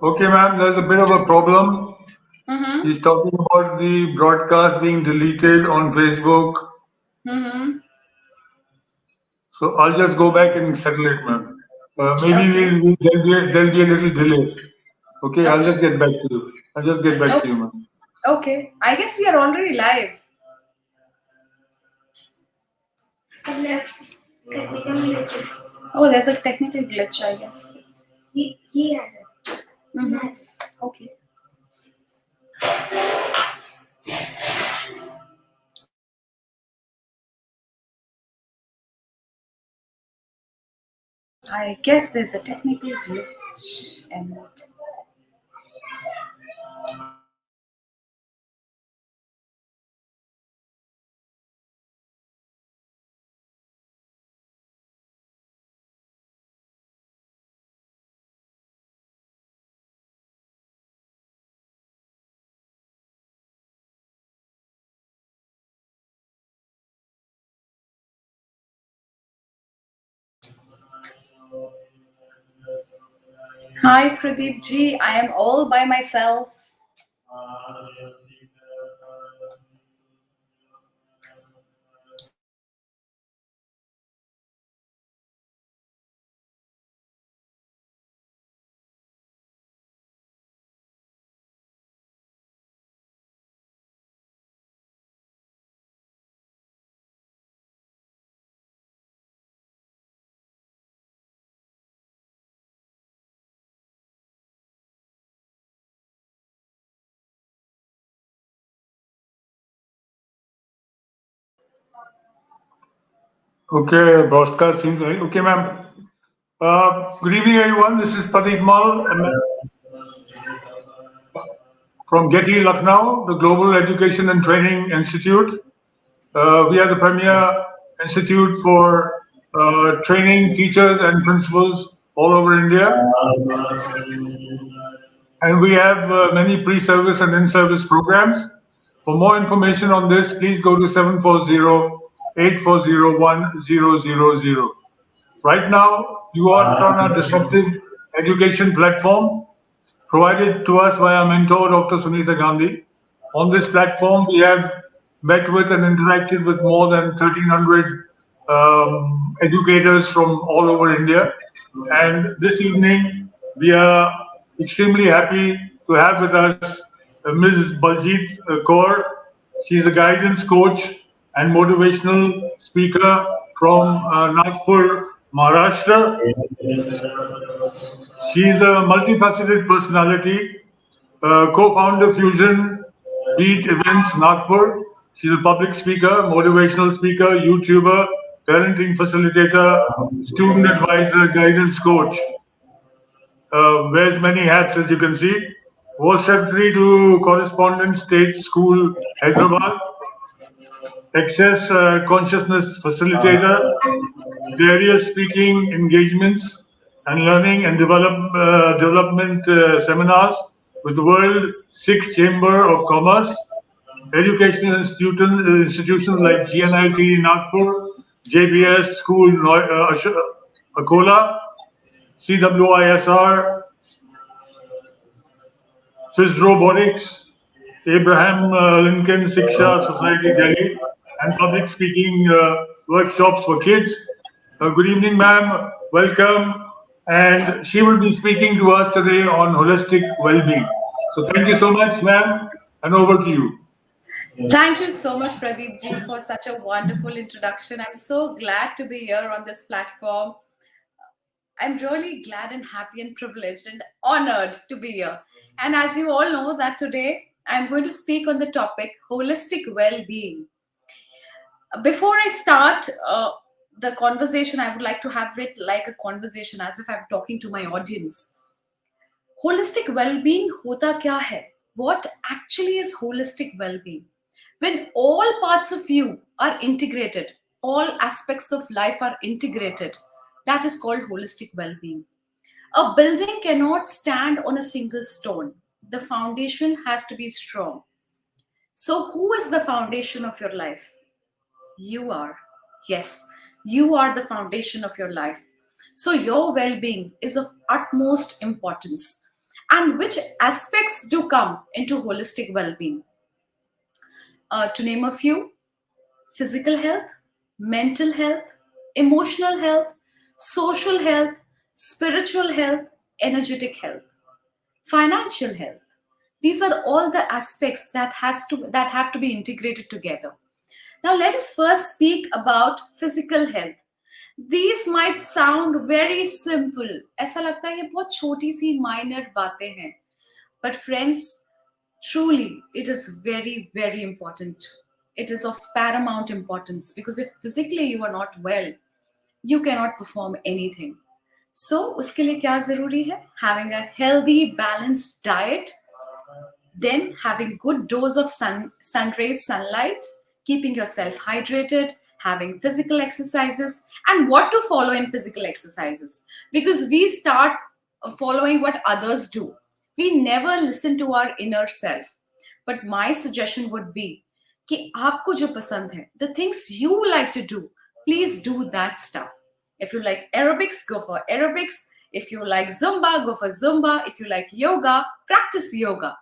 Okay, ma'am, there's a bit of a problem. Mm-hmm. He's talking about the broadcast being deleted on Facebook. Mm-hmm. So I'll just go back and settle it, ma'am. Maybe Okay. there'll be a little delay. Okay, I'll Okay. just get back to you. I'll just get back to Okay. you, ma'am. Okay. I guess we are already live. Technical glitches. Oh, there's a technical glitch, I guess. He has it. He Mm-hmm. has it. Okay. I guess there's a technical glitch and hi Pradeep ji, I am all by myself. Okay, broadcast seems right. Okay, ma'am. Good evening, everyone. This is Pradeep from GETI, Lucknow, the Global Education and Training Institute. We are the premier institute for training teachers and principals all over India. And we have many pre-service and in-service programs. For more information on this, please go to 740-840-1000. Right now, you are on a disruptive education platform provided to us by our mentor, Dr. Sunita Gandhi. On this platform, we have met with and interacted with more than 1,300 educators from all over India. And this evening, we are extremely happy to have with us Ms. Baljeet Kaur. She's a guidance coach and motivational speaker from Nagpur, Maharashtra. She's a multifaceted personality, co-founder Fusion Beat Events Nagpur. She's a public speaker, motivational speaker, YouTuber, parenting facilitator, student advisor, guidance coach. Wears many hats, as you can see. Was secretary to Correspondence State School, Hyderabad. Access consciousness facilitator, various speaking engagements and learning and development seminars with the World Sixth Chamber of Commerce, educational institutions like GNIT Nagpur, JBS School Akola, CWISR, Swiss Robotics, Abraham Lincoln Siksha Society Delhi, and public speaking workshops for kids. Good evening, ma'am. Welcome. And she will be speaking to us today on holistic well-being. So thank you so much, ma'am, and over to you. Thank you so much, Pradeep ji, for such a wonderful introduction. I'm so glad to be here on this platform. I'm really glad and happy and privileged and honored to be here. And as you all know, that today I'm going to speak on the topic holistic well-being. Before I start the conversation, I would like to have it like a conversation, as if I'm talking to my audience. Holistic well-being hota kya hai? What actually is holistic well-being? When all parts of you are integrated, all aspects of life are integrated, that is called holistic well-being. A building cannot stand on a single stone. The foundation has to be strong. So who is the foundation of your life? You are. Yes, you are the foundation of your life. So your well being is of utmost importance. and which aspects do come into holistic well-being. To name a few: physical health, mental health, emotional health, social health, spiritual health, energetic health, financial health. These are all the aspects that have to be integrated together. Now let us first speak about physical health. These might sound very simple. ऐसा लगता है ये बहुत छोटी सी minor बातें हैं. But friends, truly, it is very, very important. It is of paramount importance, because if physically you are not well, you cannot perform anything. So उसके लिए क्या जरूरी है? Having a healthy, balanced diet, then having good dose of sun rays, sunlight, keeping yourself hydrated, having physical exercises, and what to follow in physical exercises, because we start following what others do. We never listen to our inner self. But my suggestion would be कि आपको जो पसंद है, the things you like to do, please do that stuff. If you like aerobics, go for aerobics. If you like Zumba, go for Zumba. If you like yoga, practice yoga.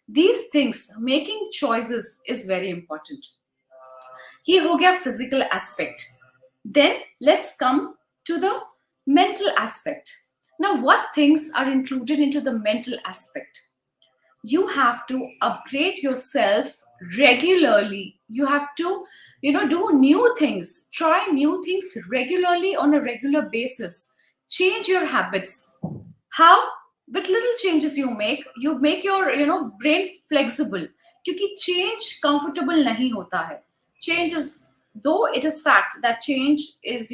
These things, making choices is very important. ये हो गया physical aspect. Then let's come to the mental aspect. Now, what things are included into the mental aspect? You have to upgrade yourself regularly. You have to, do new things, try new things regularly on a regular basis. Change your habits. How? With little changes you make your brain flexible, क्योंकि change comfortable नहीं होता है. Change is, though it is fact that change is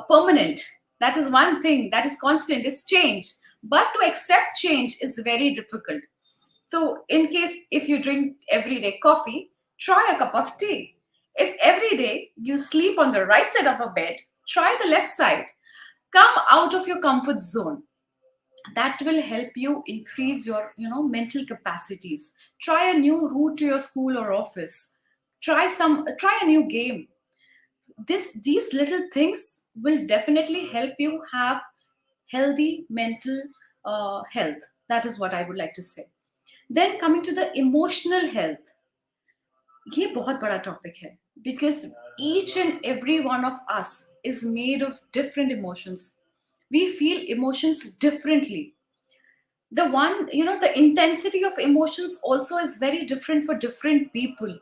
permanent, that is one thing that is constant, is change, but to accept change is very difficult. So, in case if you drink everyday coffee, try a cup of tea. If every day you sleep on the right side of a bed, try the left side. Come out of your comfort zone. That will help you increase your mental capacities. Try a new route to your school or office. Try a new game. These little things will definitely help you have healthy mental health. That is what I would like to say. Then coming to the emotional health, ये बहुत बड़ा topic है, because each and every one of us is made of different emotions. We feel emotions differently. The intensity of emotions also is very different for different people.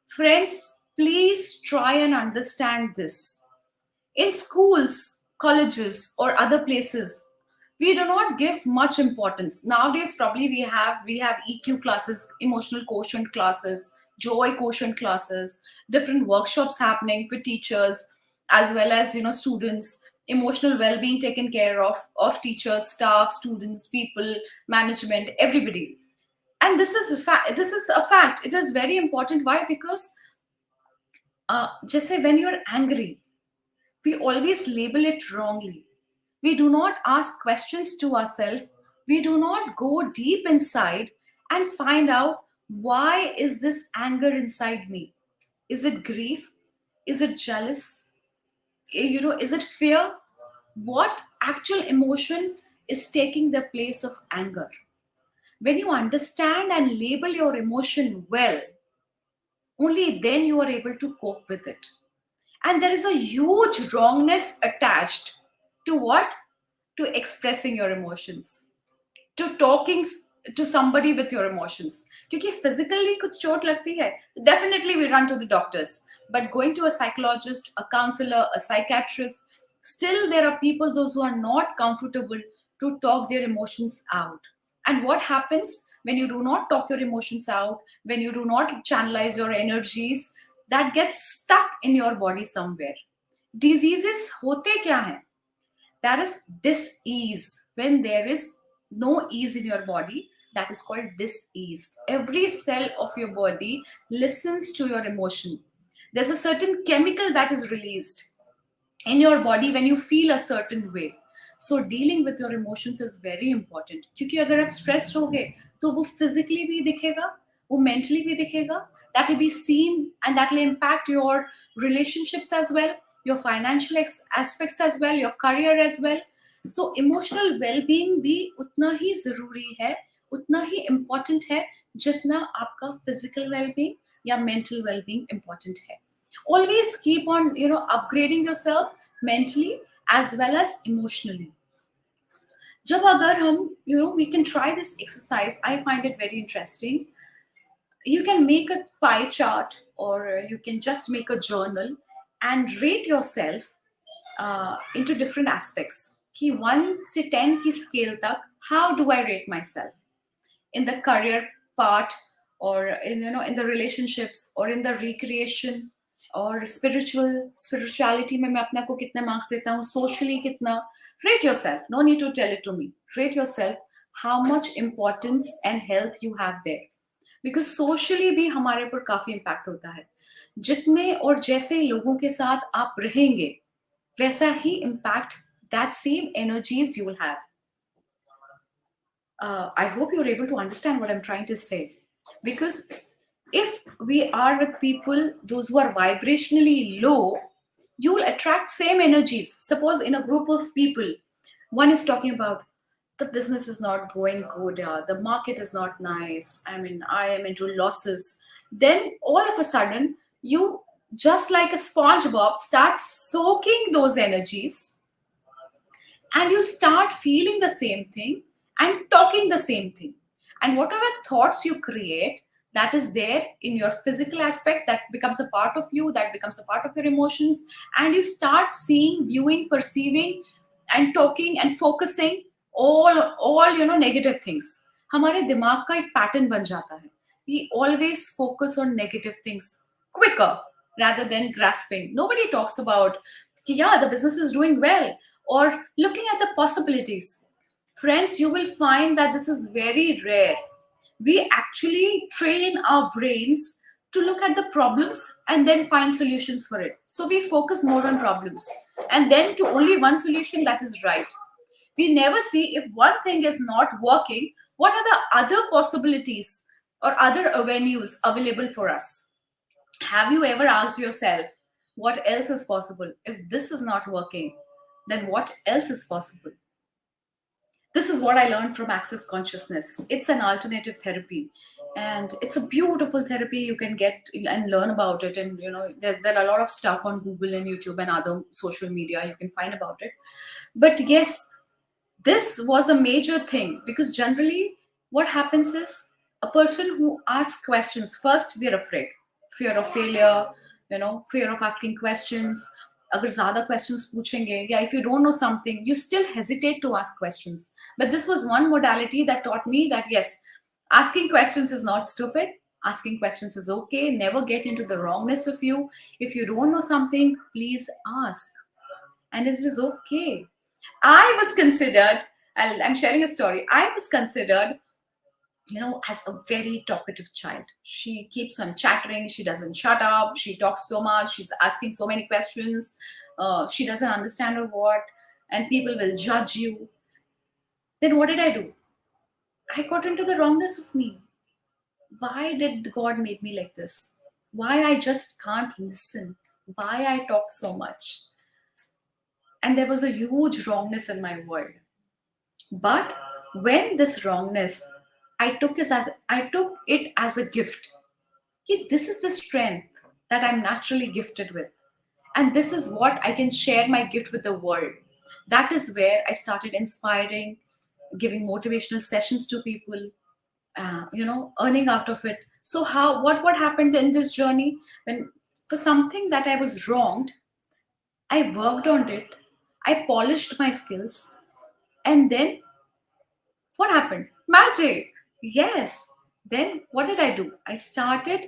Friends, please try and understand this. In schools, colleges, or other places, we do not give much importance. Nowadays, probably we have EQ classes, emotional quotient classes, joy quotient classes, different workshops happening for teachers as well as students. Emotional well-being taken care of teachers, staff, students, people, management, everybody. And this is a fact. It is very important. Why? Because just say when you're angry, we always label it wrongly. We do not ask questions to ourselves. We do not go deep inside and find out, why is this anger inside me? Is it grief? Is it jealous? Is it fear? What actual emotion is taking the place of anger? When you understand and label your emotion well, only then you are able to cope with it. And there is a huge wrongness attached to what? To expressing your emotions, to talking to somebody with your emotions. क्योंकि physically कुछ चोट लगती है, definitely we run to the doctors. But going to a psychologist, a counselor, a psychiatrist, still there are people, those who are not comfortable to talk their emotions out. And what happens when you do not talk your emotions out, when you do not channelize your energies, that gets stuck in your body somewhere. Diseases होते क्या हैं? That is dis-ease. When there is no ease in your body, that is called dis-ease. Every cell of your body listens to your emotion. There's a certain chemical that is released in your body when you feel a certain way. So dealing with your emotions is very important. क्योंकि अगर आप stressed होगे, तो वो physically भी दिखेगा, वो mentally भी दिखेगा. That will be seen, and that will impact your relationships as well, your financial aspects as well, your career as well. So emotional wellbeing भी उतना ही जरूरी है, उतना ही इम्पोर्टेंट है जितना आपका फिजिकल वेलबींग या मेंटल वेलबींग इम्पोर्टेंट है. Always keep on, upgrading yourself mentally as well as emotionally. जब अगर हम, we can try this exercise. I find it very interesting. You can make a pie chart, or you can just make a journal and rate yourself into different aspects. कि 1 से 10 की scale तक, how do I rate myself in the career part, or in the relationships, or in the recreation, और spirituality में मैं अपने आप को कितने marks देता हूँ, socially कितना. Rate yourself. No need to tell it to me. Rate yourself how much importance and health you have there. Because socially भी हमारे पर काफी impact होता है. जितने और जैसे लोगों के साथ आप रहेंगे, वैसा ही impact, that same energies you will have. I hope you're able to understand what I'm trying to say. Because if we are with people, those who are vibrationally low, you will attract same energies. Suppose in a group of people, one is talking about the business is not going good, the market is not nice, I mean, I am into losses. Then all of a sudden, you, just like a SpongeBob, start soaking those energies, and you start feeling the same thing and talking the same thing. And whatever thoughts you create, that is there in your physical aspect, that becomes a part of you, that becomes a part of your emotions, and you start seeing, viewing, perceiving, and talking and focusing all negative things. हमारे दिमाग का एक pattern बन जाता है. We always focus on negative things quicker rather than grasping. Nobody talks about, yeah, the business is doing well, or looking at the possibilities. Friends, you will find that this is very rare. We actually train our brains to look at the problems and then find solutions for it. So we focus more on problems and then to only one solution that is right. We never see, if one thing is not working, what are the other possibilities or other avenues available for us. Have you ever asked yourself, what else is possible? If this is not working, then what else is possible? This is what I learned from Access Consciousness. It's an alternative therapy, and it's a beautiful therapy. You can get and learn about it, and there are a lot of stuff on Google and YouTube and other social media you can find about it. But yes, this was a major thing, because generally what happens is, a person who asks questions, first we are afraid, fear of failure, fear of asking questions. अगर ज़्यादा questions पूछेंगे, या if you don't know something, you still hesitate to ask questions. But this was one modality that taught me that yes, asking questions is not stupid. Asking questions is okay. Never get into the wrongness of you. If you don't know something, please ask, and it is okay. I was considered, I'm sharing a story. I was considered, as a very talkative child. She keeps on chattering. She doesn't shut up. She talks so much. She's asking so many questions. She doesn't understand or what, and people will judge you. Then what did I do? I got into the wrongness of me. Why did God make me like this? Why I just can't listen? Why I talk so much? And there was a huge wrongness in my world. But when this wrongness, I took it as a gift. Okay, this is the strength that I'm naturally gifted with, and this is what I can share my gift with the world. That is where I started inspiring, giving motivational sessions to people, earning out of it. So what happened in this journey? When, for something that I was wronged, I worked on it, I polished my skills, and then what happened? Magic. Yes. Then what did I do? I started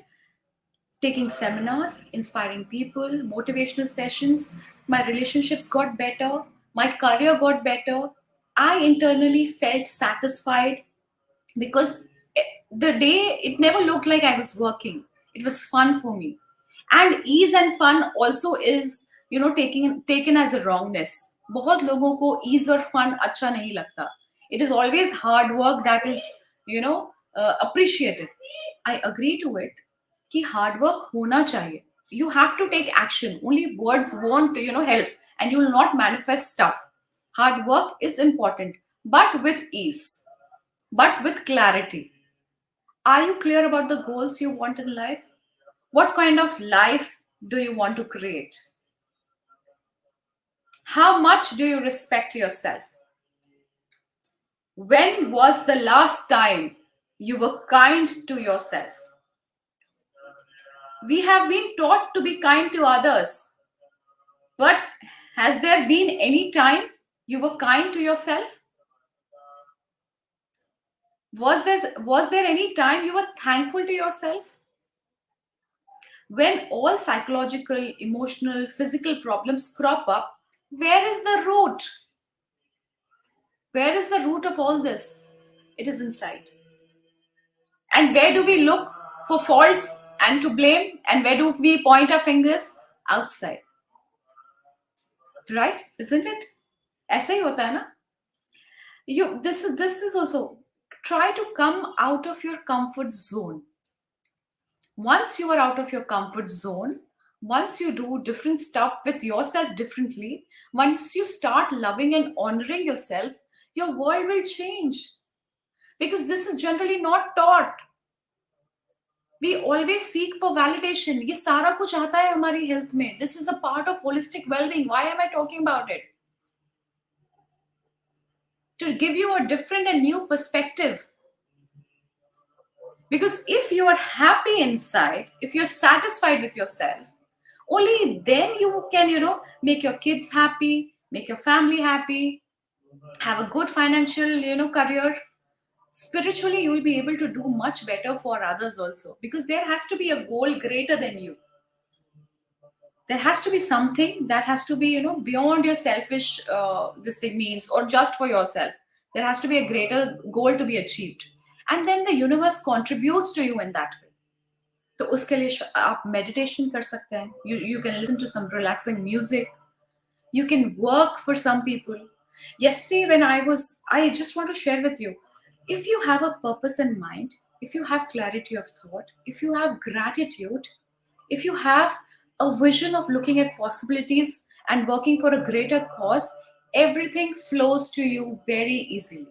taking seminars, inspiring people, motivational sessions. My relationships got better. My career got better. I internally felt satisfied, because the day, it never looked like I was working. It was fun for me. And ease and fun also is, taken as a wrongness. बहुत लोगों को ease और fun अच्छा नहीं लगता. It is always hard work that is, appreciated. I agree to it कि hard work होना चाहिए. You have to take action. Only words won't, help, and you will not manifest stuff. Hard work is important, but with ease, but with clarity. Are you clear about the goals you want in life? What kind of life do you want to create? How much do you respect yourself? When was the last time you were kind to yourself? We have been taught to be kind to others, but has there been any time you were kind to yourself? Was there any time you were thankful to yourself? When all psychological, emotional, physical problems crop up, where is the root? Where is the root of all this? It is inside. And where do we look for faults and to blame? And where do we point our fingers? Outside. Right? Isn't it? ऐसे ही होता है ना? This is also, try to come out of your comfort zone. Once you are out of your comfort zone, once you do different stuff with yourself differently, once you start loving and honoring yourself, your world will change. Because this is generally not taught. We always seek for validation. ये सारा कुछ आता है हमारी health में. This is a part of holistic well-being. Why am I talking about it? To give you a different and new perspective. Because if you are happy inside, if you're satisfied with yourself, only then you can, make your kids happy, make your family happy, have a good financial, career. Spiritually, you will be able to do much better for others also, because there has to be a goal greater than you. There has to be something that has to be, beyond your selfish, this thing means, or just for yourself. There has to be a greater goal to be achieved. And then the universe contributes to you in that way. तो उसके लिए आप meditation कर सकते हैं. You can listen to some relaxing music. You can work for some people. Yesterday when I just want to share with you, if you have a purpose in mind, if you have clarity of thought, if you have gratitude, if you have a vision of looking at possibilities and working for a greater cause, everything flows to you very easily.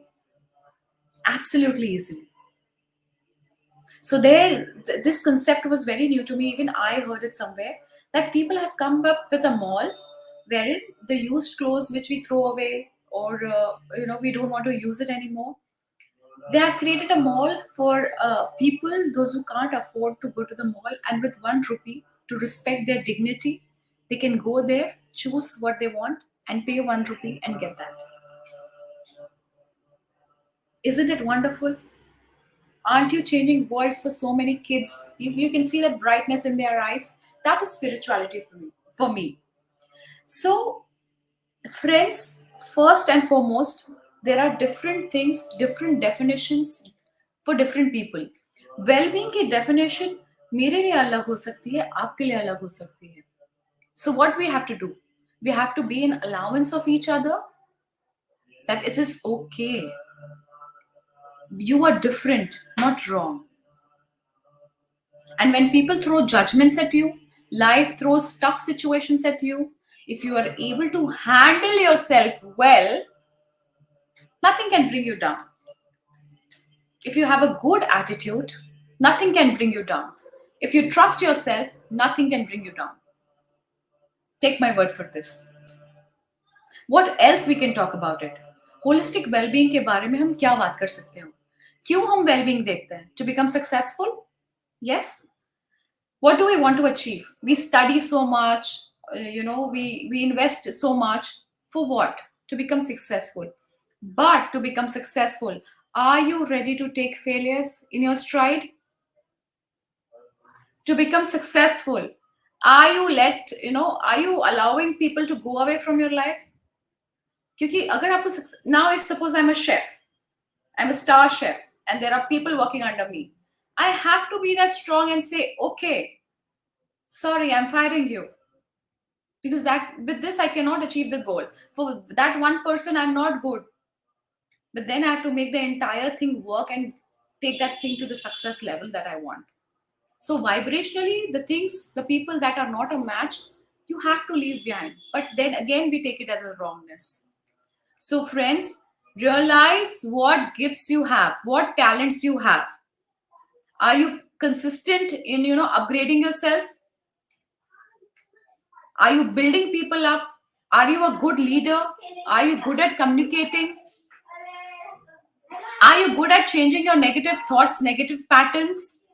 Absolutely easily. So this concept was very new to me. Even I heard it somewhere, that people have come up with a mall wherein the used clothes which we throw away, or we don't want to use it anymore, they have created a mall for people, those who can't afford to go to the mall, and with 1 rupee, to respect their dignity, they can go there, choose what they want, and pay 1 rupee and get that. Isn't it wonderful? Aren't you changing worlds for so many kids? You can see that brightness in their eyes. That is spirituality for me. So, friends, first and foremost, there are different things, different definitions for different people. Well-being की definition मेरे लिए अलग हो सकती है, आपके लिए अलग हो सकती है. So what we have to do? We have to be in allowance of each other, that it is okay. You are different, not wrong. And when people throw judgments at you, life throws tough situations at you, if you are able to handle yourself well, nothing can bring you down. If you have a good attitude, nothing can bring you down. If you trust yourself, nothing can bring you down. Take my word for this. What else we can talk about it? Holistic well-being के बारे में हम क्या बात कर सकते हैं? क्यों हम well-being देखते हैं? To become successful? Yes. What do we want to achieve? We study so much, we invest so much. For what? To become successful. But to become successful, are you ready to take failures in your stride? To become successful, are you allowing people to go away from your life? क्योंकि अगर आपको now, if suppose I'm a chef, I'm a star chef, and there are people working under me, I have to be that strong and say, okay, sorry, I'm firing you, because that with this I cannot achieve the goal. For that one person, I'm not good, but then I have to make the entire thing work and take that thing to the success level that I want. So vibrationally, the people that are not a match, you have to leave behind. But then again, we take it as a wrongness. So, friends, realize what gifts you have, what talents you have. Are you consistent in upgrading yourself? Are you building people up? Are you a good leader? Are you good at communicating? Are you good at changing your negative thoughts, negative patterns?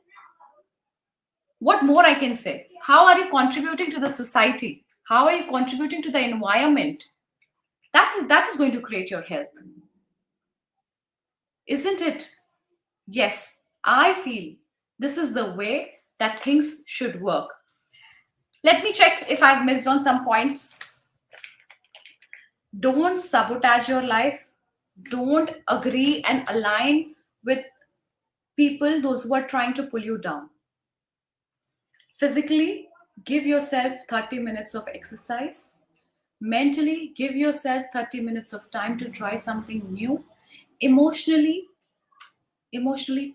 What more I can say? How are you contributing to the society? How are you contributing to the environment? That is going to create your health, isn't it? Yes, I feel this is the way that things should work. Let me check if I've missed on some points. Don't sabotage your life. Don't agree and align with people, those who are trying to pull you down. Physically, give yourself 30 minutes of exercise. Mentally, give yourself 30 minutes of time to try something new. Emotionally,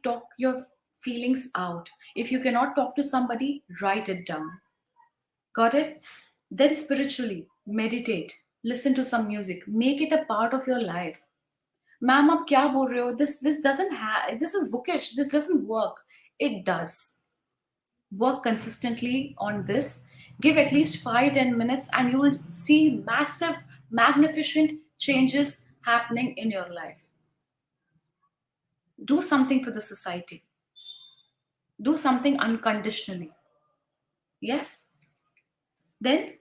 talk your feelings out. If you cannot talk to somebody, write it down. Got it? Then spiritually, meditate, listen to some music, make it a part of your life. Ma'am, आप क्या बोल रहे हो? This doesn't have, this is bookish. This doesn't work. It does. Work consistently on this. Give at least 5-10 minutes, and you will see massive, magnificent changes happening in your life. Do something for the society. Do something unconditionally. Yes. Then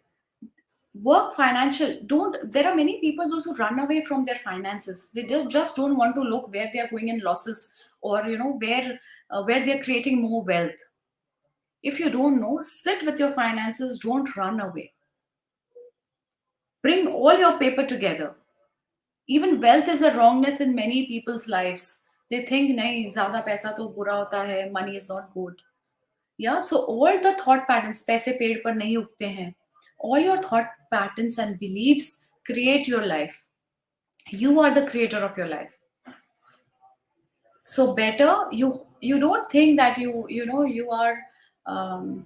work financial. Don't. There are many people those who run away from their finances. They just don't want to look where they are going in losses, or where they are creating more wealth. If you don't know, sit with your finances. Don't run away. Bring all your paper together. Even wealth is a wrongness in many people's lives. They think nahi zyada paisa to bura hota hai, money is not good. Yeah, so all the thought patterns, paise ped par nahi ugte hain, all your thought patterns and beliefs create your life. You are the creator of your life. So better you don't think that you are um,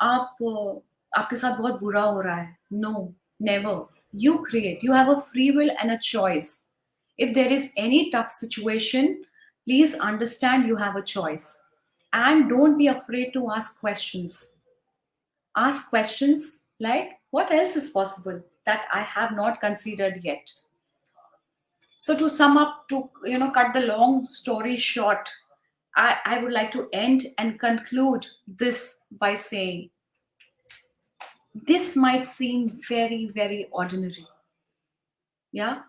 आप आपके साथ बहुत बुरा हो रहा है. No, never. You create. You have a free will and a choice. If there is any tough situation, please understand you have a choice, and don't be afraid to ask questions. Ask questions like, what else is possible that I have not considered yet? So to sum up, to cut the long story short, I would like to end and conclude this by saying, this might seem very, very ordinary. Yeah,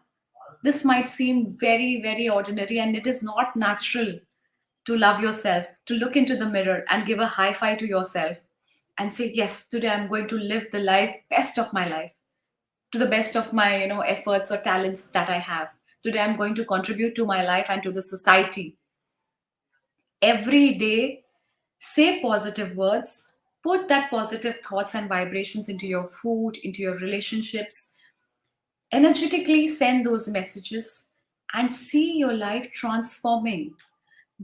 this might seem very, very ordinary, and it is not natural to love yourself, to look into the mirror and give a high five to yourself and say, yes, today I'm going to live the life, best of my life, to the best of my efforts or talents that I have. Today I'm going to contribute to my life and to the society. Every day, say positive words. Put that positive thoughts and vibrations into your food, into your relationships. Energetically send those messages and see your life transforming.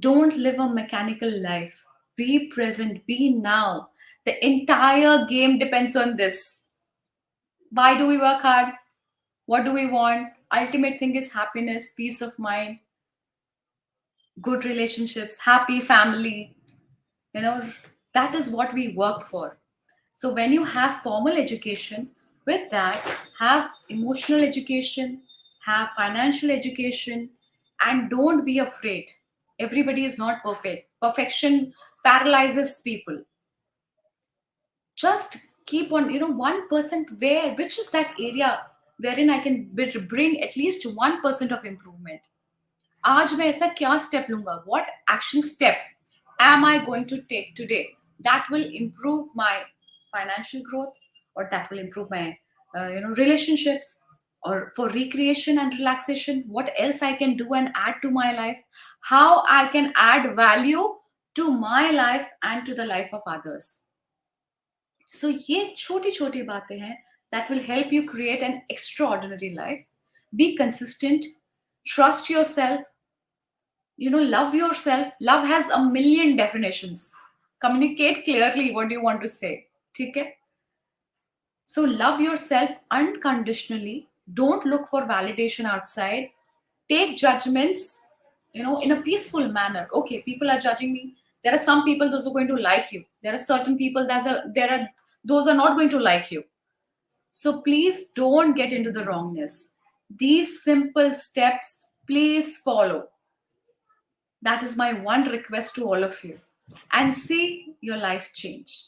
Don't live a mechanical life. Be present, be now. The entire game depends on this. Why do we work hard? What do we want? Ultimate thing is happiness, peace of mind, good relationships, happy family. You know, that is what we work for. So when you have formal education, with that, have emotional education, have financial education, and don't be afraid. Everybody is not perfect. Perfection paralyzes people. Just keep on, 1% which is that area wherein I can bring at least 1% of improvement. आज मैं ऐसा क्या step लूंगा? What action step am I going to take today that will improve my financial growth, or that will improve my relationships, or for recreation and relaxation? What else I can do and add to my life? How I can add value to my life and to the life of others? So ये छोटी छोटी बातें हैं that will help you create an extraordinary life. Be consistent, trust yourself, love yourself. Love has a million definitions. Communicate clearly what you want to say. ठीक है? So love yourself unconditionally. Don't look for validation outside. Take judgments, in a peaceful manner. Okay, people are judging me. There are some people those are going to like you. There are certain people there are those are not going to like you. So please don't get into the wrongness. These simple steps, please follow. That is my one request to all of you. And see your life change.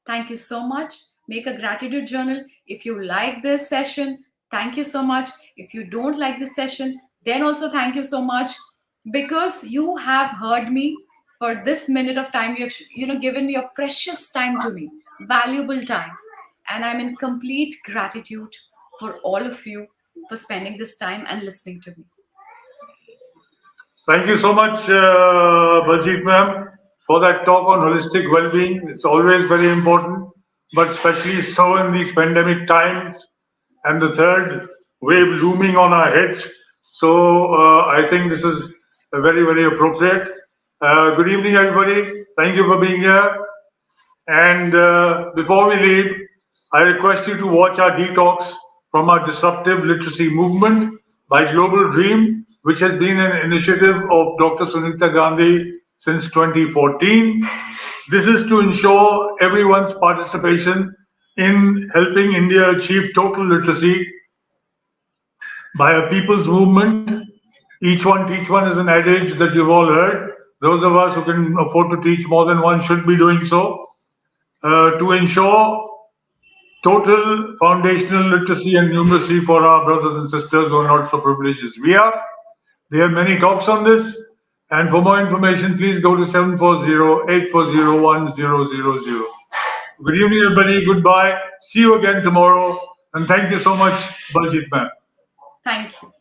Thank you so much. Make a gratitude journal. If you like this session, thank you so much. If you don't like this session, then also thank you so much, because you have heard me for this minute of time. You have given me your precious time to me, valuable time, and I'm in complete gratitude for all of you for spending this time and listening to me. Thank you so much, Baljeet ma'am, for that talk on holistic well-being. It's always very important, but especially so in these pandemic times and the third wave looming on our heads. So I think this is very, very appropriate. Good evening, everybody. Thank you for being here. And before we leave, I request you to watch our detox from our disruptive literacy movement by Global Dream, which has been an initiative of Dr. Sunita Gandhi since 2014. This is to ensure everyone's participation in helping India achieve total literacy by a people's movement. Each one teach one is an adage that you've all heard. Those of us who can afford to teach more than one should be doing so. To ensure total foundational literacy and numeracy for our brothers and sisters who are not so privileged as we are. There are many talks on this. And for more information, please go to 740-840-1000. Good evening, everybody. Goodbye. See you again tomorrow. And thank you so much, Baljeet ma'am. Thank you.